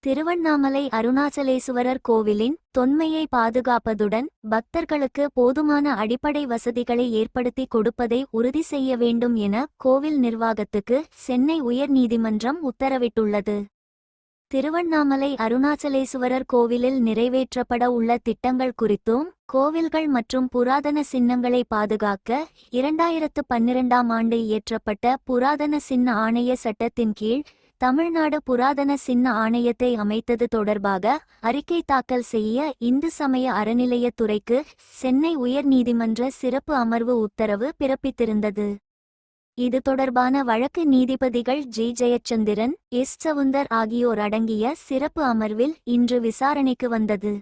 திருவண்ணாமலை அருணாச்சலேசுவரர் கோவிலின் தொன்மையை பாதுகாப்பதுடன் பக்தர்களுக்கு போதுமான அடிப்படை வசதிகளை ஏற்படுத்தி கொடுப்பதை உறுதி செய்ய வேண்டும் என கோவில் நிர்வாகத்துக்கு சென்னை உயர்நீதிமன்றம் உத்தரவிட்டுள்ளது. திருவண்ணாமலை அருணாச்சலேசுவரர் கோவிலில் நிறைவேற்றப்பட உள்ள திட்டங்கள் குறித்தும் கோவில்கள் மற்றும் புராதன சின்னங்களை பாதுகாக்க 2012ஆம் ஆண்டு இயற்றப்பட்ட புராதன சின்ன ஆணைய சட்டத்தின் கீழ் தமிழ்நாடு புராதன சின்ன ஆணையத்தை அமைத்தது தொடர்பாக அறிக்கை தாக்கல் செய்ய இந்து சமய அறநிலையத்துறைக்கு சென்னை உயர்நீதிமன்ற சிறப்பு அமர்வு உத்தரவு பிறப்பித்திருந்தது. இது தொடர்பான வழக்கு நீதிபதிகள் ஜி. ஜெயச்சந்திரன், எஸ். சவுந்தர் ஆகியோர் அடங்கிய சிறப்பு அமர்வில் இன்று விசாரணைக்கு வந்தது.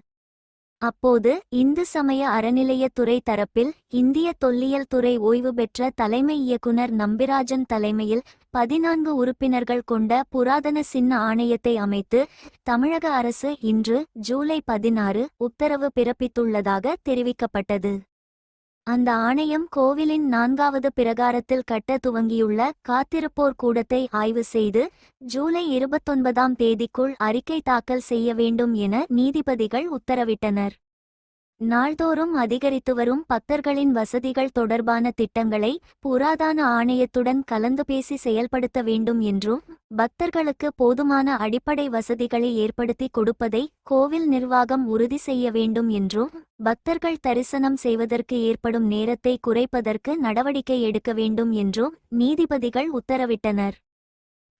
அப்போது இந்து சமய அறநிலையத்துறை தரப்பில் இந்திய தொல்லியல் துறை ஓய்வு பெற்ற தலைமை இயக்குனர் நம்பிராஜன் தலைமையில் 14 உறுப்பினர்கள் கொண்ட புராதன சின்ன ஆணையத்தை அமைத்து தமிழக அரசு இன்று ஜூலை 16 உத்தரவு பிறப்பித்துள்ளதாக தெரிவிக்கப்பட்டது. அந்த ஆணையம் கோவிலின் 4வது பிரகாரத்தில் கட்ட துவங்கியுள்ள காத்திருப்போர் கூடத்தை ஆய்வு செய்து ஜூலை 29ஆம் தேதிக்குள் அறிக்கை தாக்கல் செய்ய வேண்டும் என நீதிபதிகள் உத்தரவிட்டனர். நாள்தோறும் அதிகரித்து வரும் பக்தர்களின் வசதிகள் தொடர்பான திட்டங்களை புராதன ஆணையத்துடன் கலந்து பேசி செயல்படுத்த வேண்டும் என்றும் பக்தர்களுக்கு போதுமான அடிப்படை வசதிகளை ஏற்படுத்தி கொடுப்பதை கோவில் நிர்வாகம் உறுதி செய்ய வேண்டும் என்றும் பக்தர்கள் தரிசனம் செய்வதற்கு ஏற்படும் நேரத்தை குறைப்பதற்கு நடவடிக்கை எடுக்க வேண்டும் என்றும் நீதிபதிகள் உத்தரவிட்டனர்.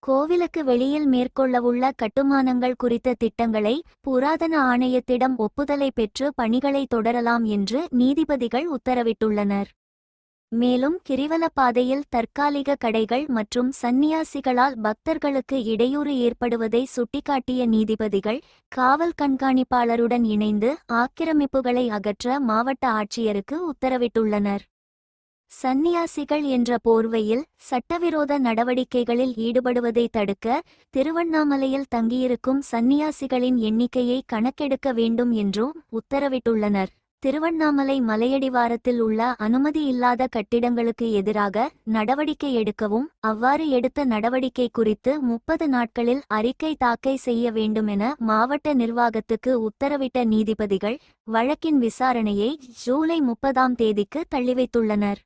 கோவிலுக்கு வெளியில் மேற்கொள்ளவுள்ள கட்டுமானங்கள் குறித்த திட்டங்களை புராதன ஆணையத்திடம் ஒப்புதலை பெற்று பணிகளை தொடரலாம் என்று நீதிபதிகள் உத்தரவிட்டுள்ளனர். மேலும் கிரிவல பாதையில் தற்காலிக கடைகள் மற்றும் சந்நியாசிகளால் பக்தர்களுக்கு இடையூறு ஏற்படுவதை சுட்டிக்காட்டிய நீதிபதிகள் காவல் கண்காணிப்பாளருடன் இணைந்து ஆக்கிரமிப்புகளை அகற்ற மாவட்ட ஆட்சியருக்கு உத்தரவிட்டுள்ளனர். சந்நியாசிகள் என்ற போர்வையில் சட்டவிரோத நடவடிக்கைகளில் ஈடுபடுவதை தடுக்க திருவண்ணாமலையில் தங்கியிருக்கும் சந்நியாசிகளின் எண்ணிக்கையை கணக்கெடுக்க வேண்டும் என்றும் உத்தரவிட்டுள்ளனர். திருவண்ணாமலை மலையடிவாரத்தில் உள்ள அனுமதி இல்லாத கட்டிடங்களுக்கு எதிராக நடவடிக்கை எடுக்கவும் அவ்வாறு எடுத்த நடவடிக்கை குறித்து 30 நாட்களில் அறிக்கை தாக்கல் செய்ய வேண்டுமென மாவட்ட நிர்வாகத்துக்கு உத்தரவிட்ட நீதிபதிகள் வழக்கின் விசாரணையை ஜூலை 30ஆம் தேதிக்கு தள்ளிவைத்துள்ளனர்.